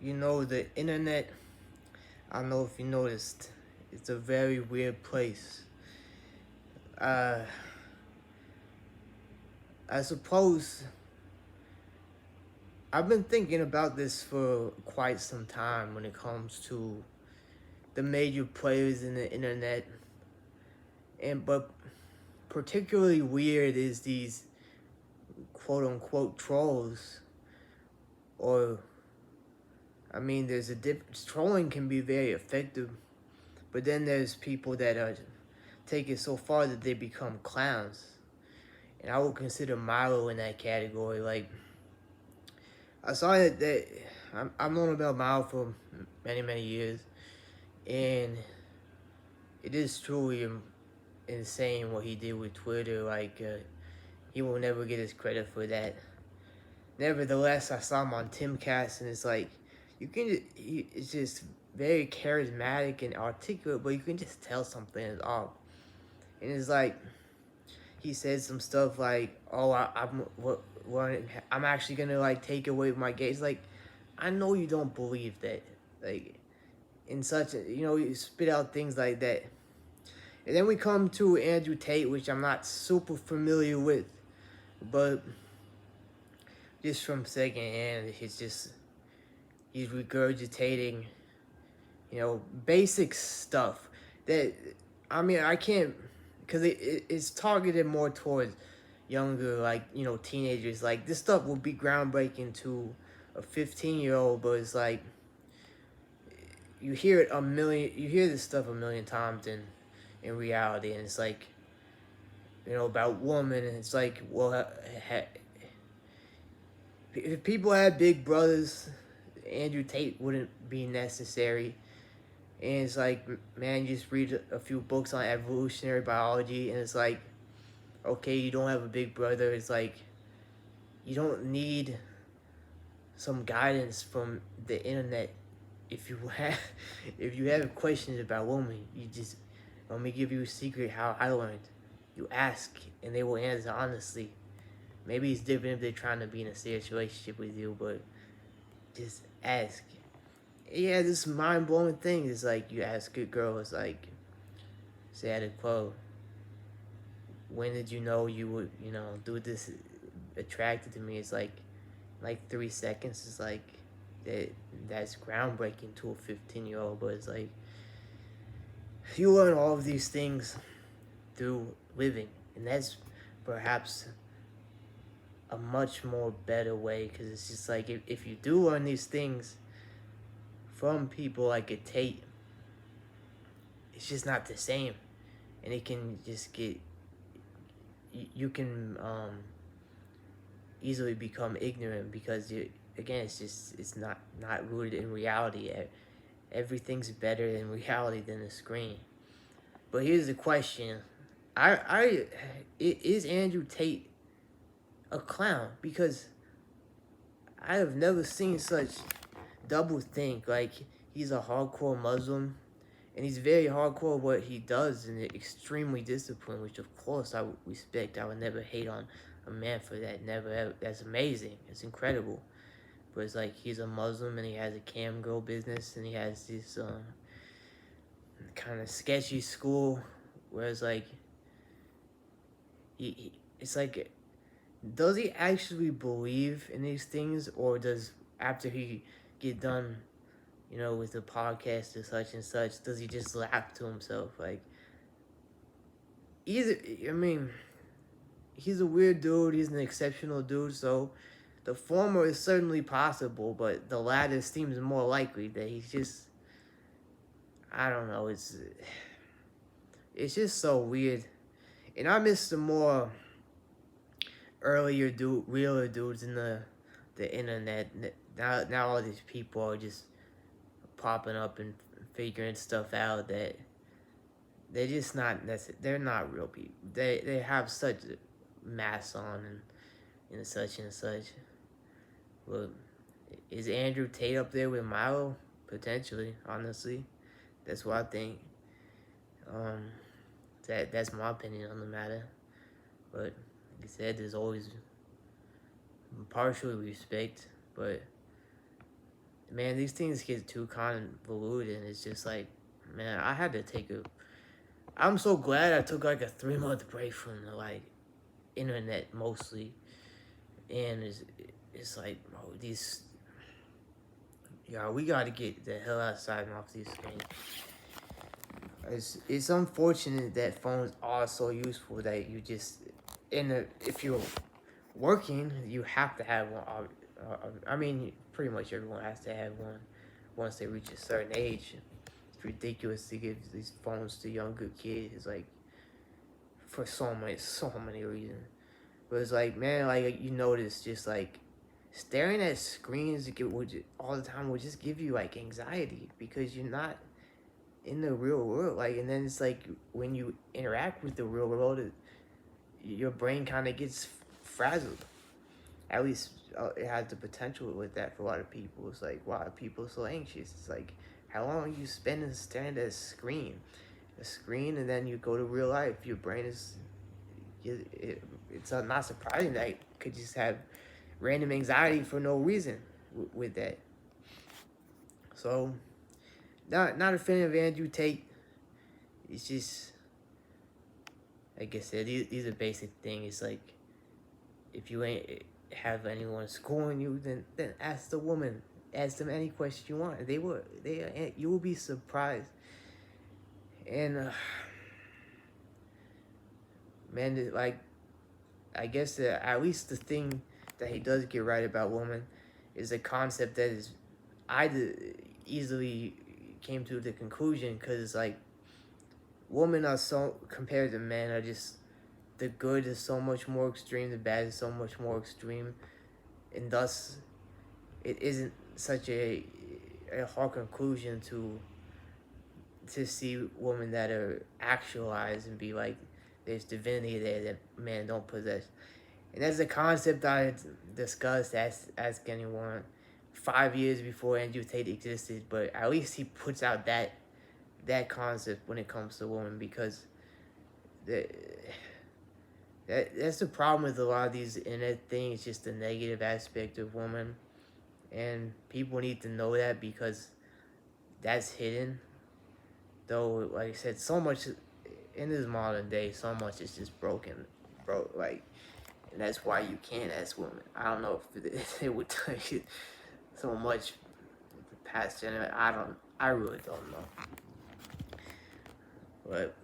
The internet, I don't know if you noticed, it's a very weird place. Uh, I suppose I've been thinking about this for quite some time when it comes to the major players in the internet, but particularly weird is these quote unquote trolls, or there's a difference. Trolling can be very effective, but then there's people that take it so far that they become clowns. And I would consider Milo in that category. Like, I saw that I've known about Milo for many, many years, and it is truly insane what he did with Twitter. Like, he will never get his credit for that. Nevertheless, I saw him on Timcast, and it's like, it's just very charismatic and articulate, but you can just tell something is off. And it's like, he said some stuff like, "Oh, I'm actually gonna like take away my gaze." Like, I know you don't believe that. Like, in such a, you spit out things like that. And then we come to Andrew Tate, which I'm not super familiar with, but just from secondhand, he's regurgitating, basic stuff that, I can't, because it's targeted more towards younger, like, teenagers. Like, this stuff will be groundbreaking to a 15-year-old, but it's like, you hear this stuff a million times in reality, and it's like, about women, and it's like, well, if people had big brothers, Andrew Tate wouldn't be necessary. And it's like, man, you just read a few books on evolutionary biology, and it's like, okay, you don't have a big brother. It's like, you don't need some guidance from the internet. If you have, if you have questions about women, you just, let me give you a secret how I learned. You ask, and they will answer honestly. Maybe it's different if they're trying to be in a serious relationship with you, but just ask. Yeah, this mind blowing thing is like, you ask a girl, it's like, say at a club, when did you know you would, do this attracted to me? It's like 3 seconds. It's like, that's groundbreaking to a 15-year-old, but it's like, you learn all of these things through living, and that's perhaps a much more better way, because it's just like, if you do learn these things from people like a Tate, it's just not the same, and it can just get, you can easily become ignorant, because again, it's not rooted in reality. Everything's better in reality than the screen. But here's the question: is Andrew Tate a clown? Because I have never seen such double think. Like, he's a hardcore Muslim, and he's very hardcore what he does, and extremely disciplined, which of course I respect. I would never hate on a man for that. Never ever. That's amazing. It's incredible. But it's like, he's a Muslim, and he has a cam girl business, and he has this kind of sketchy school, where it's like, it's like, does he actually believe in these things, or does, after he get done, with the podcast or such and such, does he just laugh to himself? Like, either, he's a weird dude, he's an exceptional dude, so the former is certainly possible, but the latter seems more likely, that he's just, I don't know, it's just so weird. And I miss the more realer dudes in the internet. Now all these people are just popping up and figuring stuff out that they're just not necessary. They're not real people. They have such masks on and such and such. Well, is Andrew Tate up there with Milo? Potentially, honestly. That's what I think. That's my opinion on the matter. But like I said, there's always partially respect, but man, these things get too convoluted, and it's just like, man, I had to take a. I'm so glad I took like a 3 month break from the like internet mostly, and it's like, bro, these. Yeah, we gotta get the hell outside and off these screens. It's unfortunate that phones are so useful that you just if you're working, you have to have one. I mean, pretty much everyone has to have one once they reach a certain age. It's ridiculous to give these phones to younger kids, like for so many reasons. But it's like, man, like you notice, just like staring at screens all the time will just give you like anxiety because you're not in the real world. Like, and then it's like when you interact with the real world, your brain kind of gets frazzled. At least it has the potential with that for a lot of people. It's like, why are people so anxious? It's like, how long are you spending staring at a screen, and then you go to real life. Your brain is, it's not surprising that it could just have random anxiety for no reason with that. So, not a fan of Andrew Tate. It's just, like I said, these are basic things. It's like, if you ain't have anyone scoring you, then ask the woman. Ask them any question you want. You will be surprised. And man, like, I guess at least the thing that he does get right about women is a concept that is easily came to the conclusion, because like women are so, compared to men, are just, the good is so much more extreme, the bad is so much more extreme, and thus it isn't such a hard conclusion to see women that are actualized and be like, there's divinity there that men don't possess. And that's a concept I discussed, ask anyone, 5 years before Andrew Tate existed, but at least he puts out that concept when it comes to women, because that's the problem with a lot of these internet things, just the negative aspect of women. And people need to know that, because that's hidden. Though, like I said, so much in this modern day, so much is just broken, bro. Like, and that's why you can't ask women. I don't know if it would take it so much the past generation. I really don't know. But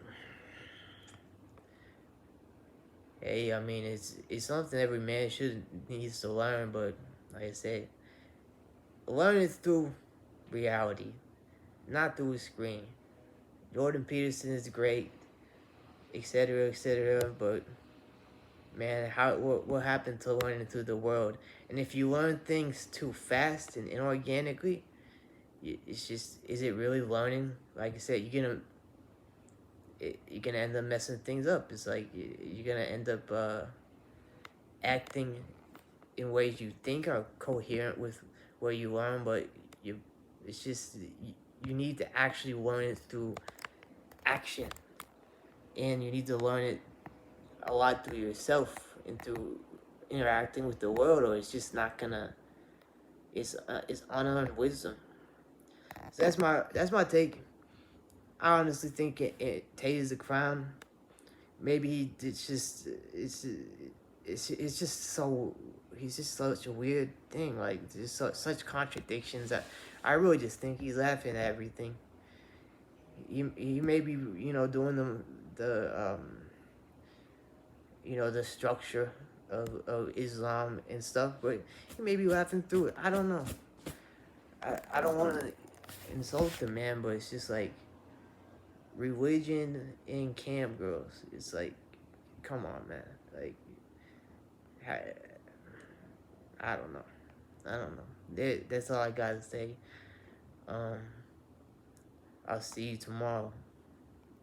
hey, I mean, it's something every man needs to learn. But like I said, learn it through reality, not through a screen. Jordan Peterson is great, etc., etc. But man, what happened to learning through the world? And if you learn things too fast and inorganically, it's just, is it really learning? Like I said, you're gonna end up messing things up. It's like you're gonna end up acting in ways you think are coherent with what you learn, but it's just, you need to actually learn it through action, and you need to learn it a lot through yourself and through interacting with the world, or it's just not gonna. It's unearned wisdom. So that's my take. I honestly think Tate is a crown. Maybe it's just so, he's just such a weird thing. Like, there's such contradictions that I really just think he's laughing at everything. He may be, doing the the structure of Islam and stuff, but he may be laughing through it. I don't know. I don't want to insult the man, but it's just like, religion and cam girls. It's like, come on, man. Like, I don't know. That's all I gotta say. I'll see you tomorrow.